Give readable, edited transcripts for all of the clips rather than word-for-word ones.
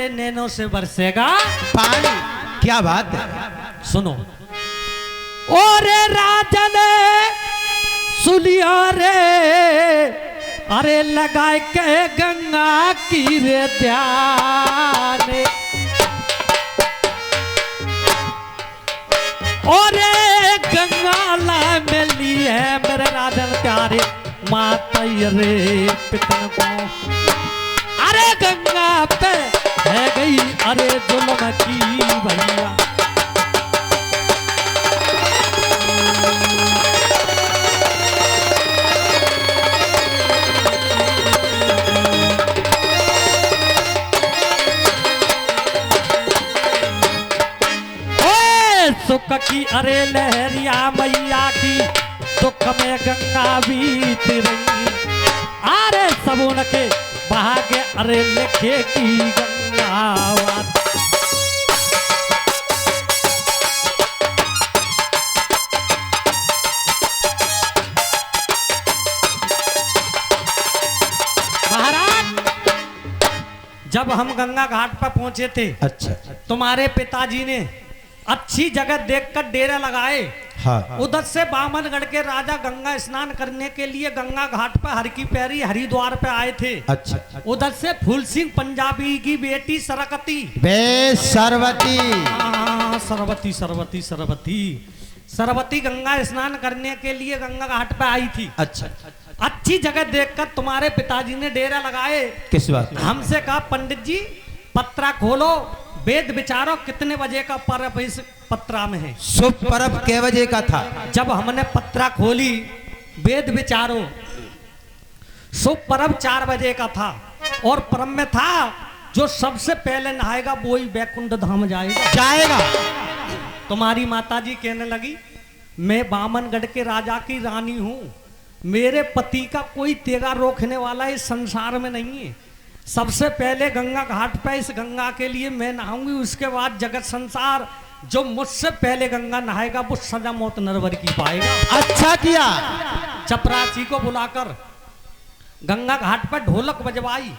नैनों से बरसेगा पानी। क्या बात है। सुनो। और राजन सुलिया रे अरे लगाए के गंगा की रे ध्यान और गंगा ला मिली है मेरे राजन प्यारे माता रे पितन को अरे गंगा पे है गई अरे जुल्म की भैया सुख की अरे लहरिया मैया की दुख में गंगा बीत रही अरे सबून के भागे अरे लिखे की गंगा महाराज जब हम गंगा घाट पर पहुंचे थे अच्छा तुम्हारे पिताजी ने अच्छी जगह देखकर डेरा लगाए। हाँ। उधर से बामनगढ़ के राजा गंगा स्नान करने के लिए गंगा घाट पर हर की पैरी हरिद्वार पे आए थे। अच्छा। उधर से फूल सिंह पंजाबी की बेटी सरकती सरवती सरवती सरवती सरवती सरवती गंगा स्नान करने के लिए गंगा घाट पे आई थी। अच्छा। अच्छी जगह देखकर तुम्हारे पिताजी ने डेरा लगाए। किस बात। हमसे कहा पंडित जी पत्रा खोलो वेद विचारो कितने बजे का पर्व इस पत्रा में है। शुभ पर्व कै बजे का था। जब हमने पत्रा खोली वेद विचारो शुभ पर्व 4 बजे का था और पर्व में था जो सबसे पहले नहाएगा वो ही वैकुंठ धाम जाएगा। तुम्हारी माताजी कहने लगी मैं बामनगढ़ के राजा की रानी हूं मेरे पति का कोई तेगा रोकने वाला इस संसार में नहीं है। सबसे पहले गंगा घाट पर इस गंगा के लिए मैं नहाऊंगी उसके बाद जगत संसार जो मुझसे पहले गंगा नहाएगा वो सजा मौत नरवर की पाएगा। अच्छा किया। चपरासी को बुलाकर गंगा घाट पर ढोलक बजवाई।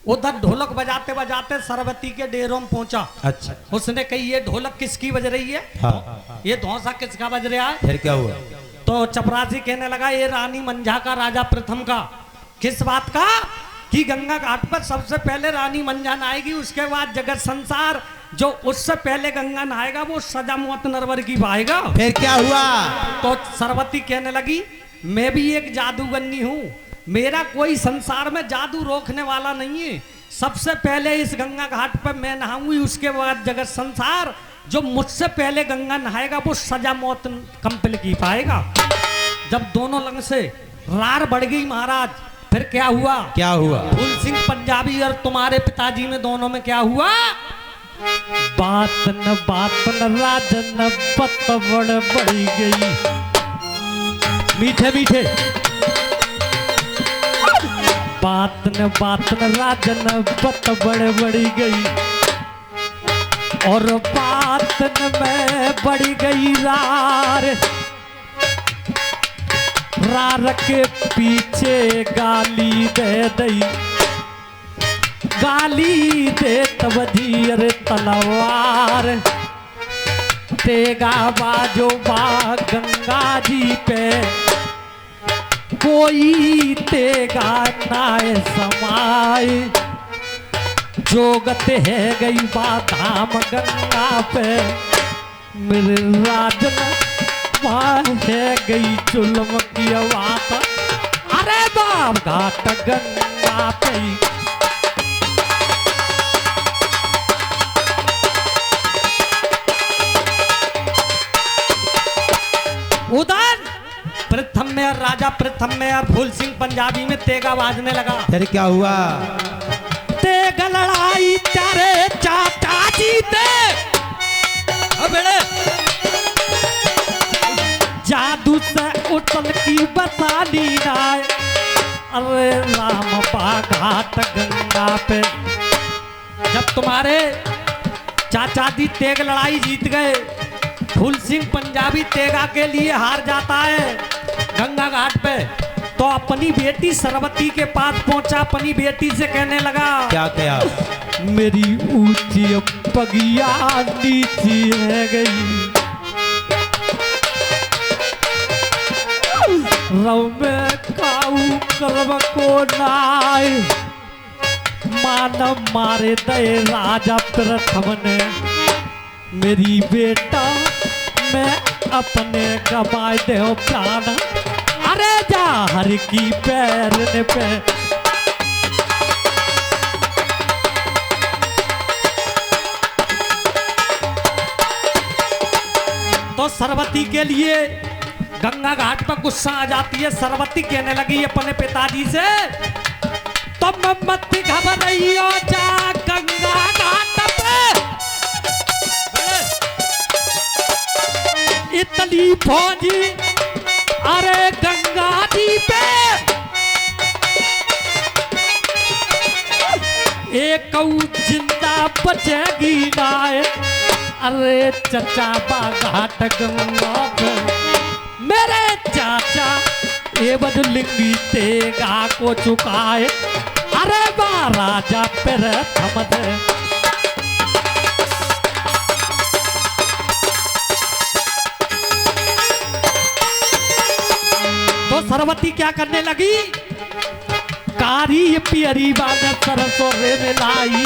उधर ढोलक बजाते बजाते सरवती के डेरों में पहुंचा। अच्छा। उसने कही ये ढोलक किसकी बज रही है। हाँ। ये धौसा किसका बज रहा है। फिर क्या हुआ। तो चपरासी कहने लगा ये रानी मंझा का राजा प्रथम का। किस बात का कि गंगा घाट पर सबसे पहले रानी मंझा नहाएगी उसके बाद जगत संसार जो उससे पहले गंगा नहाएगा वो सजा मौत नरवर की पाएगा। फिर क्या हुआ। तो सरवती कहने लगी मैं भी एक जादूगन्नी हूँ मेरा कोई संसार में जादू रोकने वाला नहीं है। सबसे पहले इस गंगा घाट पर मैं नहाऊंगी उसके बाद जगत संसार जो मुझसे पहले गंगा नहाएगा वो सजा मौत कंपल की पाएगा। जब दोनों लंग से रार बढ़ गई महाराज फिर क्या हुआ। क्या हुआ। फूल सिंह पंजाबी और तुम्हारे पिताजी में दोनों में क्या हुआ। बात न राजन बत बढ़ी गई मीठे मीठे बात न राजन बत बढ़ी गई और बात न में बढ़ी गई रार के पीछे गाली दे दई गाली दे तबधी अरे तलवार तेगा बाजो बा गंगा जी पे कोई तेगा नाय समाए जोगत है गई बाधाम गंगा पे मेरे राजन है गई जुल्म की बात अरे बाप घाट गंगा पे उधर प्रथम में और राजा प्रथम में और फूल सिंह पंजाबी में तेगा बाजने लगा। फिर क्या हुआ। तेग लड़ाई तेरे चाचा जी थे बेड़े जादू से उछल की बसाली नाय अरे राम घाट गंगा पे। जब तुम्हारे चाचा जी तेग लड़ाई जीत गए फूल सिंह पंजाबी तेगा के लिए हार जाता है गंगा घाट पे तो अपनी बेटी सरवती के पास पहुंचा अपनी बेटी से कहने लगा क्या मेरी ऊंची पगिया नीची है गई, रव में काऊ कर्म को नाय, मानव मारे दे राजा प्रथम ने, मेरी बेटा मैं अपने गवाए दे प्राण, अरे जा हर की पैर पे। तो सरवती के लिए गंगा घाट पर गुस्सा आ जाती है। सरवती कहने लगी अपने पिताजी से, तुम मत घबराइयो, जा गंगा घाट पे इतनी फौजी, अरे गंगा जी पे एक जिंदा बचेगी नाय, अरे चचा बाघाट गंगा पे मेरे चाचा ये बदलिंगी तेगा को चुकाए, अरे महाराजा प्रथम दे। तो सरवती क्या करने लगी, कारी पियरी बाने सरसों रे मिलाई,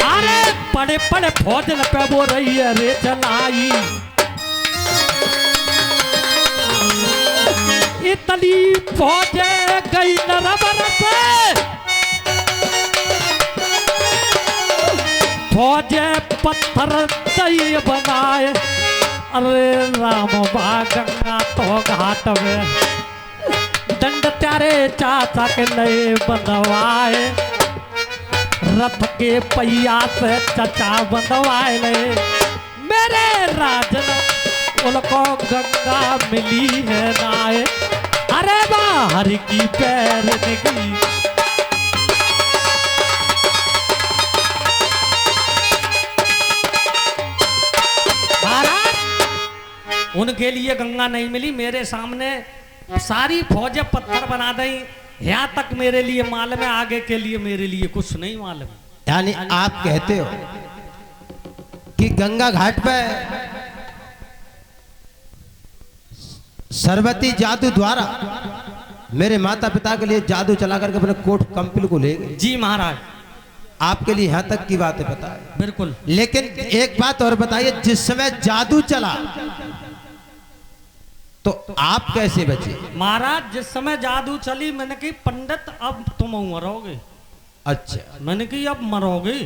अरे बड़े बड़े फौजन पे वो रही है रे चलाई, इतनी फौजे गई नरबर पे, फौजे पत्थर दई बनाए, अरे राम गंगा तो घाट में दंड प्यारे चाचा के नए बनवाए, रथ के पहिया से चचा बनवाए ले, मेरे राजन उनको गंगा मिली है नाय, अरे बाहर की पैर निकली। महाराज उनके लिए गंगा नहीं मिली, मेरे सामने सारी फौजें पत्थर बना दी, यहाँ तक मेरे लिए मालूम है, आगे के लिए मेरे लिए कुछ नहीं मालूम। यानी आप कहते हो कि गंगा घाट पे सरवती जादू द्वारा मेरे माता पिता के लिए जादू चला करके अपने कोट कंपिल को ले गए। जी महाराज, आपके लिए यहाँ तक की बात है पता है। बिल्कुल। लेकिन एक बात और बताइए, जिस समय जादू चला तो आप कैसे बचे? महाराज जिस समय जादू चली, मैंने कही पंडित अब तुम मरोगे। अच्छा। मैंने कही अब मरोगे।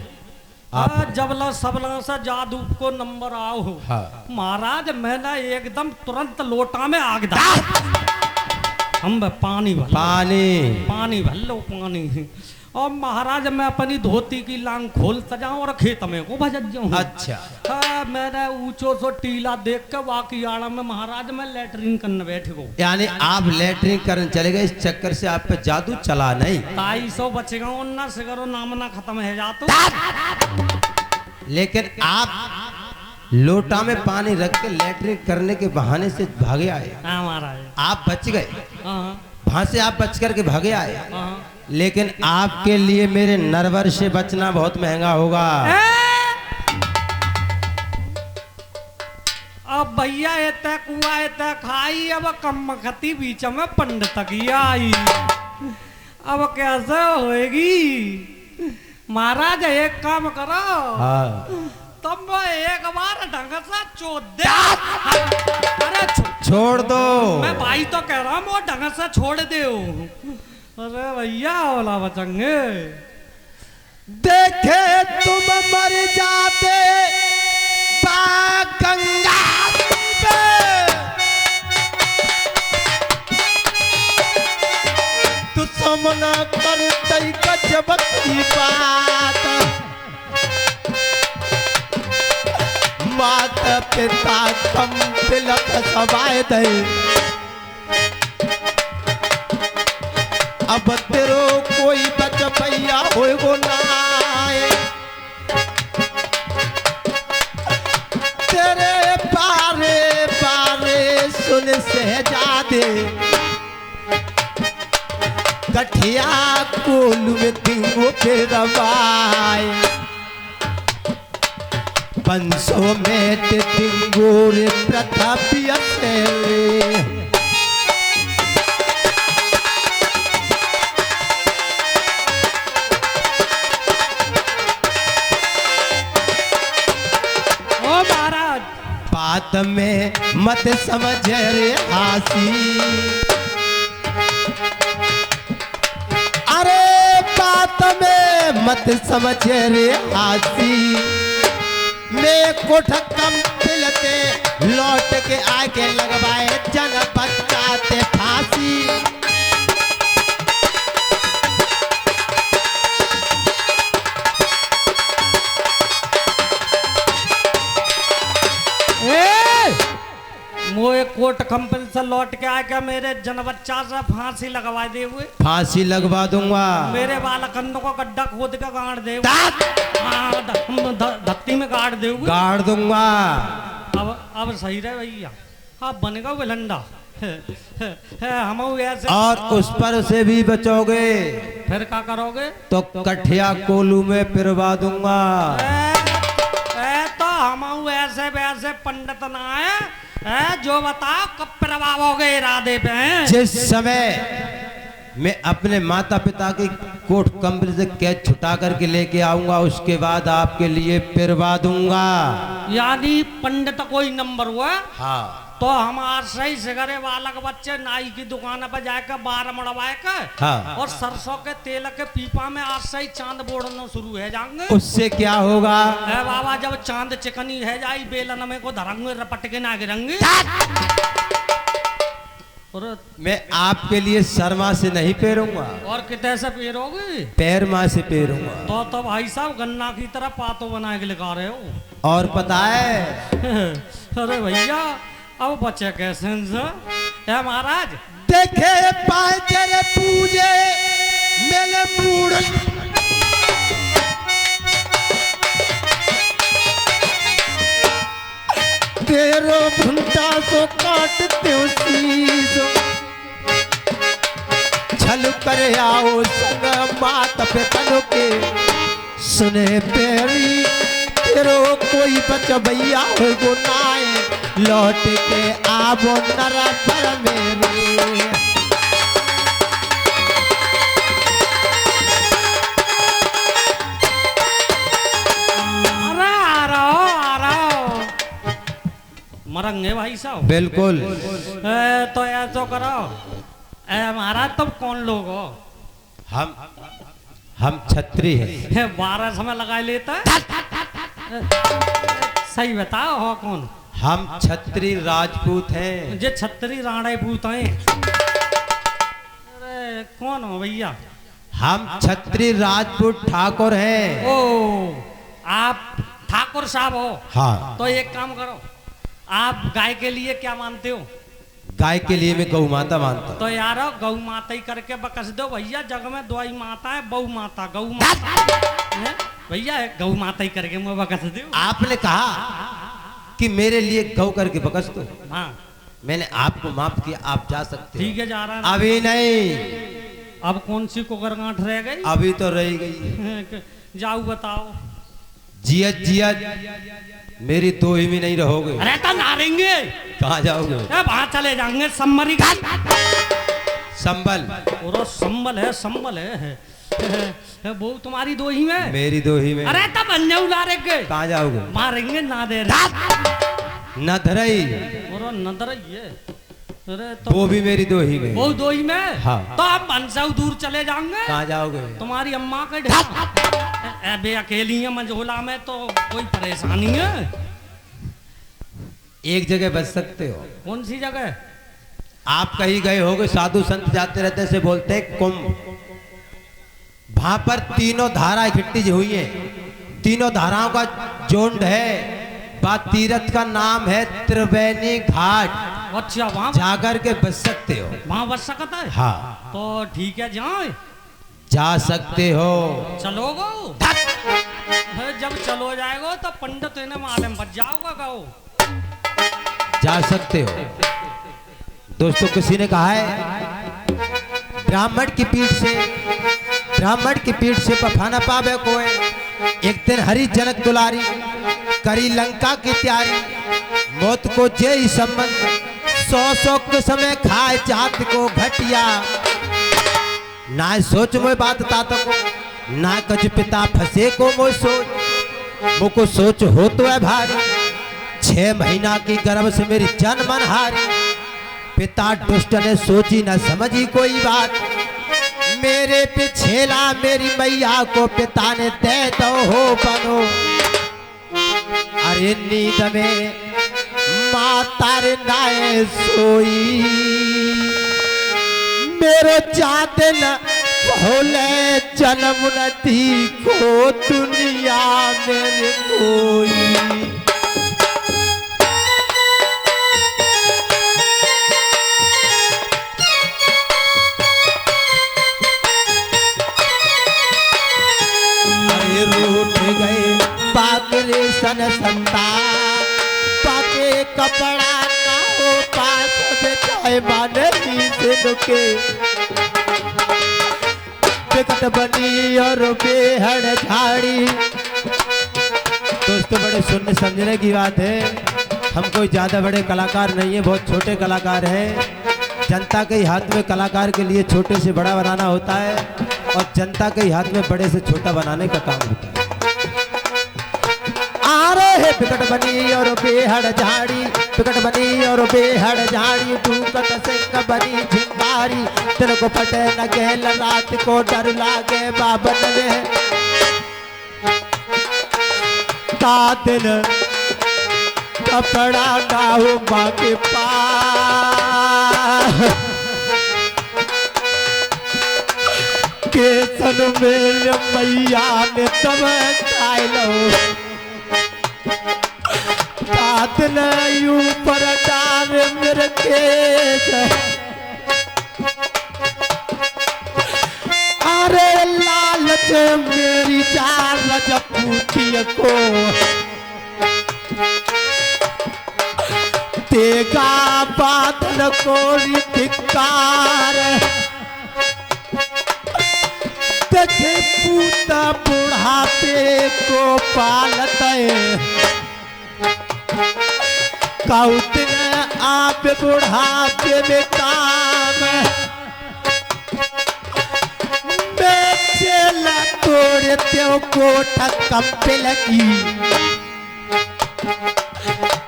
जबला सबला सा जादू को नंबर आओ। हाँ। महाराज मैंने एकदम तुरंत लोटा में आग डाल, हम पानी भर पानी भर लो पानी, और महाराज मैं अपनी धोती की लांग खोलता जाऊं और खेत में को भज जाऊं। अच्छा। मैंने ऊंचो सो टीला देख के वाकई आड़ा में महाराज मैं लैटरिन करने बैठे को। यानी आप लैटरिन करने चले गए, इस चक्कर से आप पे जादू चला नहीं। 250 बचेगा ना सिगरो नामना खत्म है जातो। लेकिन आप लोटा में पानी रख के लैटरिन करने के बहाने से भागे आए। हाँ महाराज, आप बच गए, हाँ वहां से आप बच करके भागे आए। हाँ। लेकिन आपके लिए मेरे नरवर से बचना बहुत महंगा होगा। अब भैया एता कुआ एता खाई, अब कम खती बीच में पंडित की आई, अब कैसे होएगी? महाराज एक काम करो। हाँ। तुम एक बार ढंग से चोद दे। अरे छोड़ दो। मैं भाई तो कह रहा हूँ वो ढंग से छोड़ दे। अरे भैया ओला बचंगे। देखे तुम मर जाते गंगा तू समना करते गजब की बात, माता पिता कम तिलक सवाए दे, अब तेरो कोई बच भैया हो ना, तेरे बारे बारे सुन सहजादे, कठिया कोल में तिंगो पे रवाए, पंसों में ते तिंगोरे प्रथा पियते। बात में मत समझ रे हासी, अरे बात में मत समझ रे हासी, मैं कोठ कम पिलते लौट के आके लगवाए जन बचाते फांसी। मोए कोट कंपनी से लौट के आके मेरे जन बच्चा से फांसी लगवा दे हुए। फांसी लगवा दूंगा। मेरे बालकंदों को गड्ढा खोद के गाड़ दे, धत्ती में गाड़ दे, गाड़ दूंगा। अब सही रहे भैया, अब बनेगा विलंडा हम ऐसे। और उस पर से भी बचोगे फिर क्या करोगे? तो कठिया कोलू में पिरवा दूंगा। तो हम ऐसे वैसे पंडित ना है जो बताओ कब प्रभावोगे इरादे पे। जिस समय मैं अपने माता पिता की कोर्ट कंपनी से कैद छुटा करके लेके आऊंगा उसके बाद आपके लिए पिरवा दूंगा। यानी पंडित कोई नंबर हुआ? हाँ। तो हम आज सही से करे बालक बच्चे नाई की दुकान पर जाकर 12 मड़वाए के, हाँ। और सरसों के तेल के पीपा में आज सही चांद बोड़ना शुरू है जाएंगे। उससे क्या होगा? बाबा जब चांद चिकनी है जाई बेलन में को धरंगे रपट के ना गिरेंगे। मैं आपके लिए शर्मा से नहीं पेरूंगा। और कितने से पेरोगे? पैर माँ से पेरूंगा। तो भाई साहब गन्ना की तरह पातो बना के लिखा रहे हो। और पता है अरे भैया अब बच्चे कैसे है महाराज? देखे पाए तेरे पूजे मेरे मूड, तेरो भुंटा सो काटते हो शीशो, छल कर आओ संग मात पे तनो के सुने पेरी, तेरो कोई बच भैया हो गो नाए लौट के आवो नरा पर मेरे। अरे आ रहा मरंगे भाई साहब। बिल्कुल। तो ऐसा करो महाराज तुम कौन लोग हो? हम छत्री हैं। 12 समय लगा लेता सही बताओ हो कौन? हम छत्री राजपूत हैं। जे छत्री राणीपूत हैं। अरे कौन हो भैया? हम छत्री राजपूत ठाकुर हैं। ओ आप ठाकुर साहब हो? हाँ। तो एक काम करो, आप गाय के लिए क्या मानते हो? गाय के लिए मैं गौ माता मानता हूँ। तो यार गौ माता ही करके बकस दो भैया। जग में दो ही माता है, बहु माता गौ माता भैया। गौ माता ही करके मैं बकस दो। आपने कहा कि मेरे लिए गौ करके बकस दो। हाँ मैंने आपको माफ किया, आप जा सकते ठीक है। जा रहा है अभी नहीं। अब कौन सी कुकरगांठ रह गई? अभी तो रह गई। जाओ बताओ। जियत जियत मेरी 2 ही में नहीं रहोगे। अरे तो नारेंगे। कहाँ जाओगे? वहां चले जाएंगे सम्मरी घाट। संबल। और संबल है, संबल है वो तुम्हारी 2 ही में, मेरी 2 ही में। अरे तब अन्य उलारेंगे। कहाँ जाओगे? मारेंगे ना दे नधरई। और नदरई है। अरे तो वो भी मेरी 2 ही में। वो 2 ही में। हाँ। तो आप बनसाऊ दूर चले जाएंगे। कहाँ जाओगे? तुम्हारी अम्मा के अबे अकेली है मंझोला में तो कोई परेशानी है? एक जगह बच सकते हो। कौन सी जगह? आप कहीं गए होगे, साधु संत जाते रहते से बोलते कुंभ। वहां पर 3 धारा इकट्ठी हुई है। 3 धाराओं का जोंड है। बात तीर्थ का नाम है त्रिवेणी घाट। अच्छा वहाँ जाकर के बच सकते हो। वहाँ बच सकता है? हाँ। तो ठीक है जाए। जा सकते हो। चलोगो? जब चलो जाएगो तो पंडित इन्हें मालूम बच जाओगा गाओ। जा सकते हो। दोस्तों किसी ने कहा है ब्राह्मण की पीठ से पफा न पावे कोई। एक दिन हरि जनक दुलारी करी लंका की तैयारी, मौत को जय संबंध 100 के समय खाए जात को घटिया। ना सोच मोय बात तात को, ना कज पिता फंसे को मोय सोच, मुको सोच हो तो है भारी। 6 महीना की गर्भ से मेरी जन मन हारी, पिता दुष्ट ने सोची न समझी कोई बात। मेरे पिछेला मेरी मैया को पिता ने दे दो हो बनो। अरे नींद में माता रे नाए सोई, मेरो जाते न भोले जन्म नदी को दुनिया में कोई। रूठ गए पागले सन संता, पाके कपड़ा ना हो पास बेचाए माने ही से नुके। बिकट बनी और बेहड़ झाड़ी। दोस्तों बड़े सुनने समझने की बात है, हम कोई ज्यादा बड़े कलाकार नहीं है, बहुत छोटे कलाकार हैं। जनता के हाथ में कलाकार के लिए छोटे से बड़ा बनाना होता है और जनता के हाथ में बड़े से छोटा बनाने का काम होता है। आ रहे बिकट बनी और बेहड़ झाड़ी, बिकट बनी और बेहड़ झाड़ी, भूकट से बनी झिंगारी। दिल को फटे न गहल रात को डर लागे बाबन में का दिल कपड़ा ना हो माँ के पास। के सन मेरे मैया ने तब खाइलो, कातिल ऊपर डाल मेरे केस। अरे लालच मेरी जान जपूती को तेगा बादल को धिक्कार। देखे पूता बुढ़ापे को पालते, कौतन आप बुढ़ापे में काम। बेचेला तोड़े त्यो कोठ कंपिल की,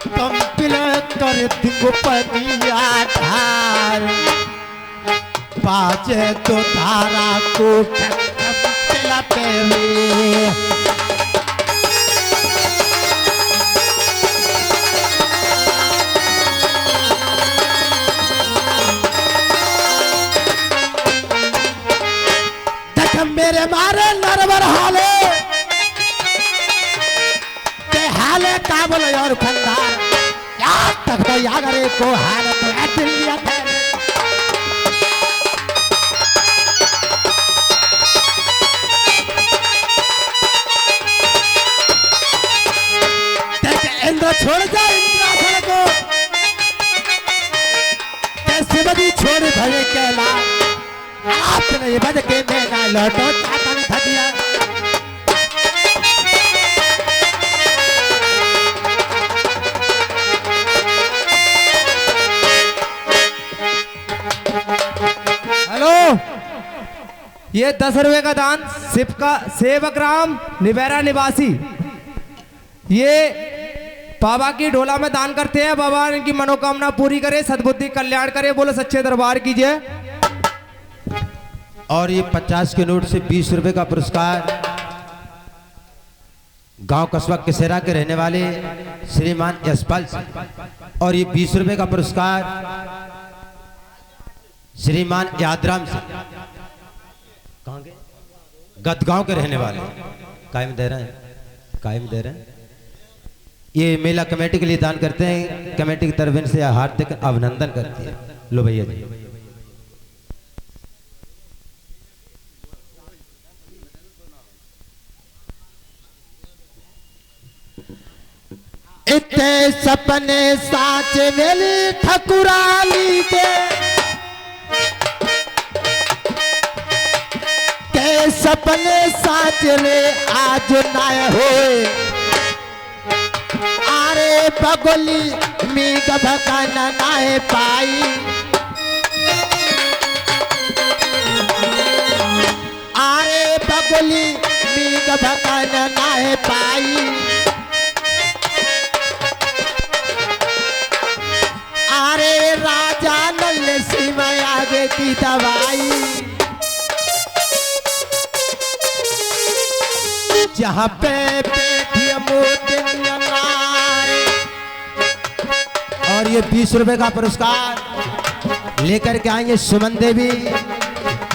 कंपिल कर दिगो पनिया धार। बाजे तो धारा कोठ कंपिल पे मेरे मारे नरवर हाले ते हाले काबल और खंडार। याद तक तो यागरे को हालत है दिल्ली है। इंद्र छोड़ जा इंद्रासन को, शिवजी छोड़ भले कैला। आपने ये बज के मैं ना लौटो चाहता नहीं था दिया। हेलो, ये 10 रुपए का दान सेवक राम निबेरा निवासी, ये बाबा की ढोला में दान करते हैं। बाबा इनकी मनोकामना पूरी करे, सद्बुद्धि कल्याण करे, बोलो सच्चे दरबार कीजिए। और ये 50 के नोट से 20 रुपए का पुरस्कार गांव कस्बा किसेरा के रहने वाले श्रीमान यशपाल सिंह। और ये 20 रुपए का पुरस्कार श्रीमान यादराम सिंह, कहाँ के गदगांव के रहने वाले, कायम दे रहे हैं। ये मेला कमेटी के लिए दान करते हैं। कमेटी की तरफ से हार्दिक अभिनंदन करती है। लो भैया जी। इतने सपने साचे मेली ठकुराली के, सपने साच रे आज ना होए अरे बगोली मी गभकाना नाए पाई अरे बगोली मी गभकाना नाए पाई अरे राजा नल सिंह आगे की दवाई जहाँ पे बैठी मोती अनार और ये 20 रुपए का पुरस्कार लेकर के आएंगे सुमन देवी।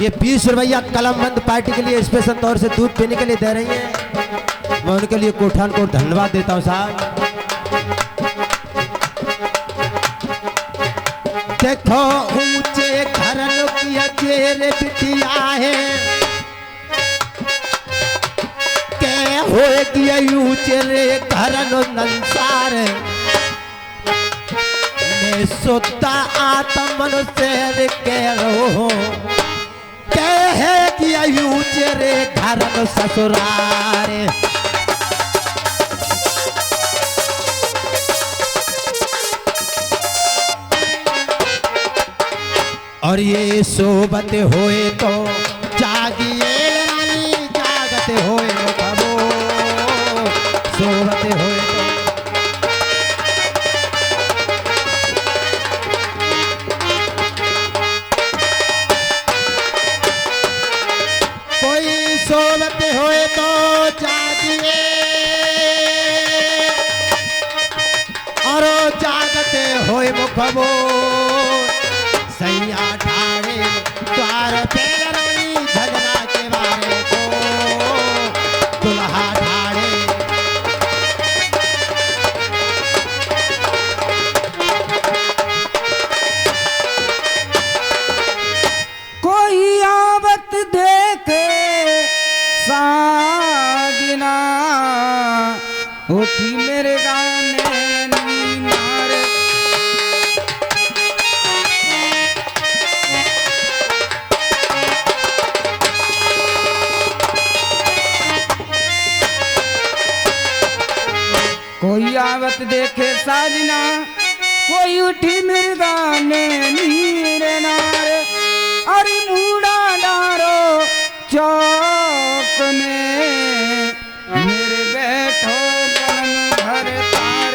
ये 20 रुपया कलमबंद पार्टी के लिए स्पेशल तौर से दूध पीने के लिए दे रही हैं। मैं उनके लिए कोठान को धन्यवाद देता हूँ साहब। देखो ऊंचे घरन की अजेर बिटिया है के होगी ऊंचे रे घरन नंसार मैं सोता आत्मन से के रो कहे कि ऊंचे रे घरन ससुरार और ये सोबत होए तो जागिए रानी जागत होए कबो सोबत होए तो कोई सोबत होए तो जागिए और जागत होए मुखबो सैया ठाड़े द्वार पे रानी झगड़ा के बारे को दुल्हा ठाड़े कोई आवत देखे साजना उठी मेरे गाने नीनार कोई आवत देखे साजना कोई उठी मेरे गाने नीर नार अरे मूड़ा डारो चौक में मेरे बैठो बनम घर तार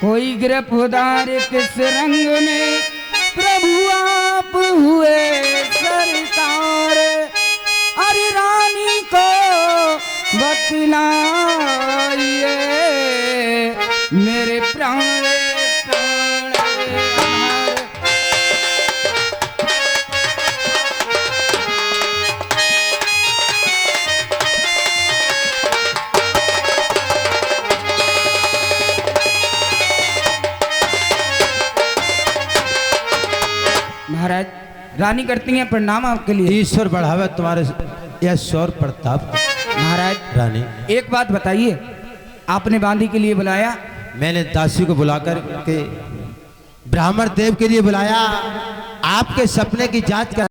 कोई गिरफ्तार किस रंग में प्रभु आप हुए सरकार अरे रानी को बतलाइए मेरे प्राण प्राण आहार। महाराज रानी करती हैं प्रणाम आपके लिए। ईश्वर बढ़ावे तुम्हारे यह शौर प्रताप। महाराज रानी एक बात बताइए आपने बांदी के लिए बुलाया मैंने दासी को बुलाकर के ब्राह्मण देव के लिए बुलाया आपके सपने की जांच कर